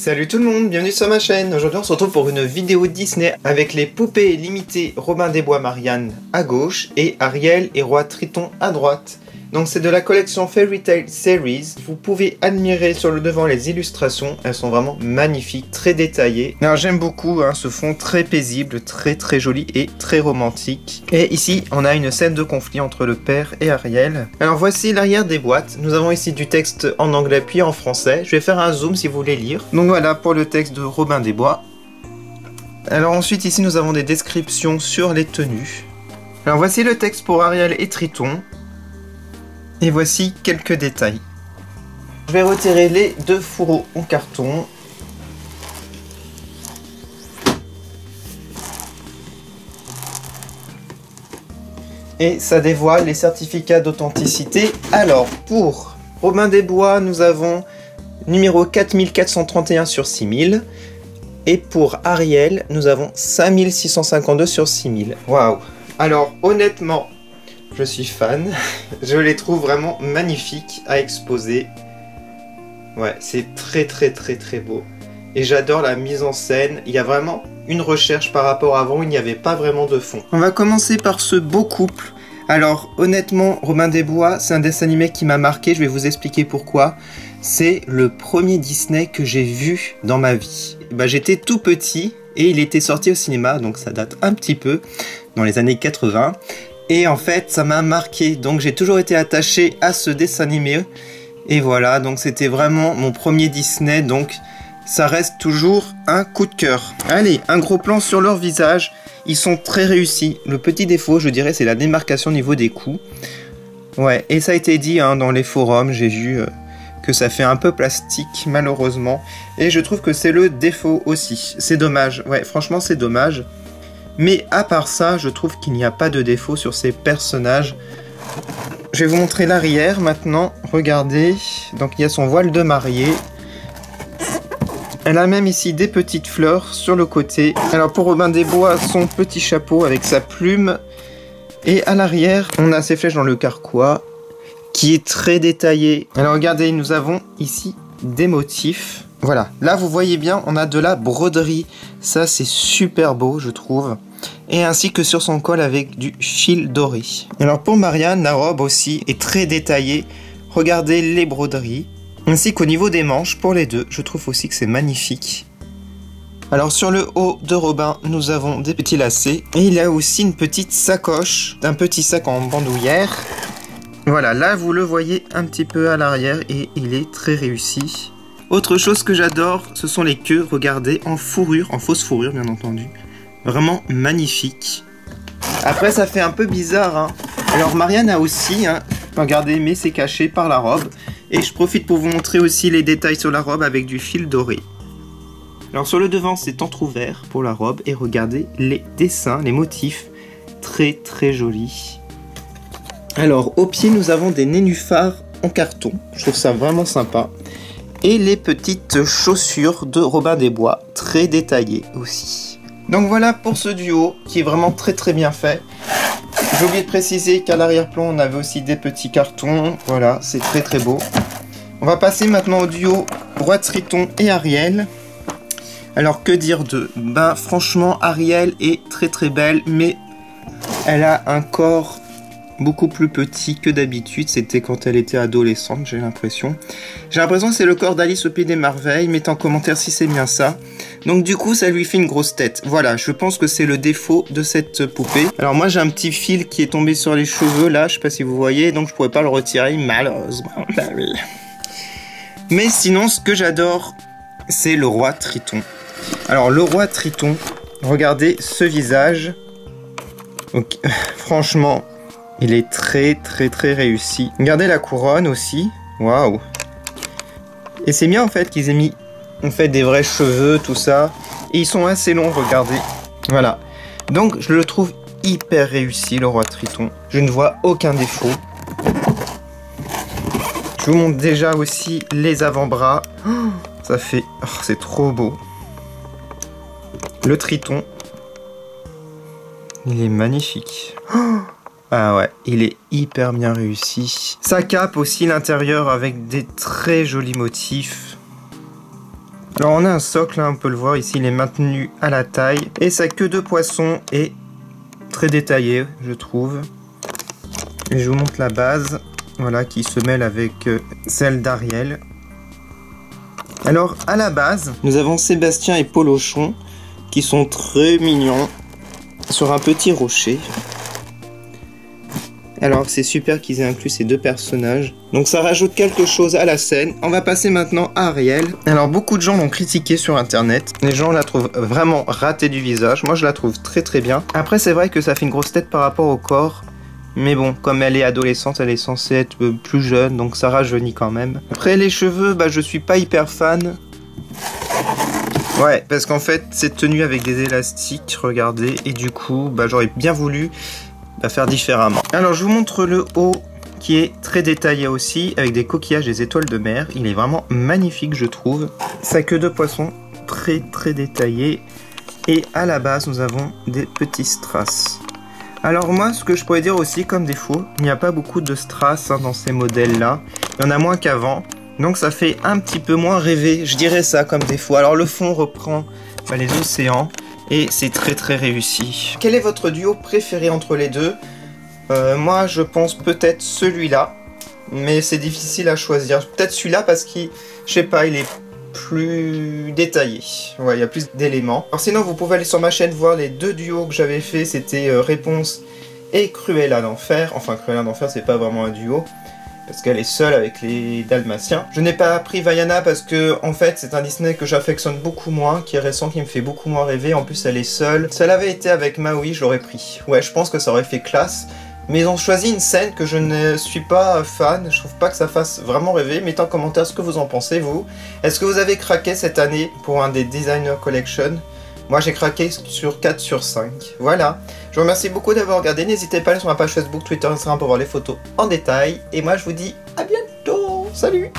Salut tout le monde, bienvenue sur ma chaîne. Aujourd'hui on se retrouve pour une vidéo Disney avec les poupées limitées Robin des Bois Marianne à gauche et Ariel et Roi Triton à droite. Donc c'est de la collection Fairy Tail Series. Vous pouvez admirer sur le devant les illustrations, elles sont vraiment magnifiques, très détaillées. Alors j'aime beaucoup ce fond très paisible, très joli et très romantique. Et ici on a une scène de conflit entre le père et Ariel. Alors voici l'arrière des boîtes. Nous avons ici du texte en anglais puis en français. Je vais faire un zoom si vous voulez lire. Donc voilà pour le texte de Robin des Bois. Alors ensuite ici nous avons des descriptions sur les tenues. Alors voici le texte pour Ariel et Triton. Et voici quelques détails. Je vais retirer les deux fourreaux en carton. Et ça dévoile les certificats d'authenticité. Alors, pour Robin des Bois, nous avons numéro 4431 sur 6000. Et pour Ariel, nous avons 5652 sur 6000. Waouh! Alors, honnêtement, je suis fan, je les trouve vraiment magnifiques à exposer. Ouais, c'est très beau. Et j'adore la mise en scène, il y a vraiment une recherche par rapport à avant, il n'y avait pas vraiment de fond. On va commencer par ce beau couple. Alors honnêtement, Robin des Bois, c'est un dessin animé qui m'a marqué, je vais vous expliquer pourquoi. C'est le premier Disney que j'ai vu dans ma vie. J'étais tout petit et il était sorti au cinéma, donc ça date un petit peu, dans les années 80. Et en fait, ça m'a marqué, donc j'ai toujours été attaché à ce dessin animé. Et voilà, donc c'était vraiment mon premier Disney, donc ça reste toujours un coup de cœur. Allez, un gros plan sur leur visage, ils sont très réussis. Le petit défaut, je dirais, c'est la démarcation au niveau des coups. Ouais, et ça a été dit dans les forums, j'ai vu que ça fait un peu plastique, malheureusement. Et je trouve que c'est le défaut aussi, c'est dommage, ouais, franchement c'est dommage. Mais à part ça, je trouve qu'il n'y a pas de défaut sur ces personnages. Je vais vous montrer l'arrière maintenant. Regardez, donc il y a son voile de mariée. Elle a même ici des petites fleurs sur le côté. Alors pour Robin des Bois, son petit chapeau avec sa plume. Et à l'arrière, on a ses flèches dans le carquois, qui est très détaillé. Alors regardez, nous avons ici des motifs. Voilà, là vous voyez bien, on a de la broderie. Ça c'est super beau je trouve. Et ainsi que sur son col avec du fil doré. Alors pour Marianne, la robe aussi est très détaillée. Regardez les broderies. Ainsi qu'au niveau des manches pour les deux, je trouve aussi que c'est magnifique. Alors sur le haut de Robin, nous avons des petits lacets. Et il y a aussi une petite sacoche, un petit sac en bandoulière. Voilà, là vous le voyez un petit peu à l'arrière et il est très réussi. Autre chose que j'adore, ce sont les queues, regardez, en fourrure, en fausse fourrure bien entendu. Vraiment magnifique. Après ça fait un peu bizarre. Alors Marianne a aussi, regardez, mais c'est caché par la robe. Et je profite pour vous montrer aussi les détails sur la robe avec du fil doré. Alors sur le devant c'est entrouvert pour la robe. Et regardez les dessins, les motifs, très jolis. Alors au pied nous avons des nénuphars en carton. Je trouve ça vraiment sympa. Et les petites chaussures de Robin des Bois, très détaillées aussi. Donc voilà pour ce duo, qui est vraiment très bien fait. J'ai oublié de préciser qu'à l'arrière-plan, on avait aussi des petits cartons. Voilà, c'est très beau. On va passer maintenant au duo Roi Triton et Ariel. Alors que dire d'eux? Franchement, Ariel est très belle, mais elle a un corps beaucoup plus petit que d'habitude. C'était quand elle était adolescente, j'ai l'impression. J'ai l'impression que c'est le corps d'Alice au Pays des Merveilles. Mettez en commentaire si c'est bien ça. Donc du coup, ça lui fait une grosse tête. Voilà, je pense que c'est le défaut de cette poupée. Alors moi, j'ai un petit fil qui est tombé sur les cheveux, là. Je sais pas si vous voyez, donc je pourrais pas le retirer, malheureusement. Oui. Mais sinon, ce que j'adore, c'est le Roi Triton. Alors, le Roi Triton, regardez ce visage. Donc, franchement, il est très réussi. Regardez la couronne aussi. Waouh. Et c'est bien en fait qu'ils aient mis des vrais cheveux, tout ça. Et ils sont assez longs, regardez. Voilà. Donc je le trouve hyper réussi, le Roi Triton. Je ne vois aucun défaut. Je vous montre déjà aussi les avant-bras. Oh, ça fait... Oh, c'est trop beau. Le Triton. Il est magnifique. Oh, ah ouais, il est hyper bien réussi. Sa cape aussi, l'intérieur avec des très jolis motifs. Alors on a un socle, là, on peut le voir ici, il est maintenu à la taille. Et sa queue de poisson est très détaillée, je trouve. Et je vous montre la base, voilà, qui se mêle avec celle d'Ariel. Alors à la base, nous avons Sébastien et Polochon qui sont très mignons sur un petit rocher. Alors c'est super qu'ils aient inclus ces deux personnages. Donc ça rajoute quelque chose à la scène. On va passer maintenant à Ariel. Alors beaucoup de gens l'ont critiqué sur internet. Les gens la trouvent vraiment ratée du visage. Moi je la trouve très très bien. Après c'est vrai que ça fait une grosse tête par rapport au corps. Mais bon, comme elle est adolescente, elle est censée être plus jeune. Donc ça rajeunit quand même. Après les cheveux, bah je suis pas hyper fan. Ouais, parce qu'en fait c'est tenu avec des élastiques, regardez. Et du coup, bah j'aurais bien voulu faire différemment. Alors je vous montre le haut qui est très détaillé aussi avec des coquillages, des étoiles de mer. Il est vraiment magnifique je trouve. Sa queue de poisson très très détaillée et à la base nous avons des petits strass. Alors moi ce que je pourrais dire aussi comme défaut, il n'y a pas beaucoup de strass dans ces modèles là. Il y en a moins qu'avant. Donc ça fait un petit peu moins rêver, je dirais ça comme défaut. Alors le fond reprend les océans. Et c'est très très réussi. Quel est votre duo préféré entre les deux? Moi je pense peut-être celui-là. Mais c'est difficile à choisir. Peut-être celui-là parce qu'il, je sais pas, il est plus détaillé. Ouais, il y a plus d'éléments. Alors sinon vous pouvez aller sur ma chaîne voir les deux duos que j'avais fait. C'était Réponse et Cruella d'Enfer. Enfin Cruella d'Enfer c'est pas vraiment un duo. Parce qu'elle est seule avec les Dalmatiens. Je n'ai pas pris Vaiana parce que, en fait, c'est un Disney que j'affectionne beaucoup moins, qui est récent, qui me fait beaucoup moins rêver. En plus, elle est seule. Si elle avait été avec Maui, je l'aurais pris. Ouais, je pense que ça aurait fait classe. Mais ils ont choisi une scène que je ne suis pas fan. Je trouve pas que ça fasse vraiment rêver. Mettez en commentaire ce que vous en pensez, vous. Est-ce que vous avez craqué cette année pour un des Designer Collection? Moi j'ai craqué sur 4 sur 5. Voilà. Je vous remercie beaucoup d'avoir regardé. N'hésitez pas à aller sur ma page Facebook, Twitter, Instagram pour voir les photos en détail. Et moi je vous dis à bientôt. Salut!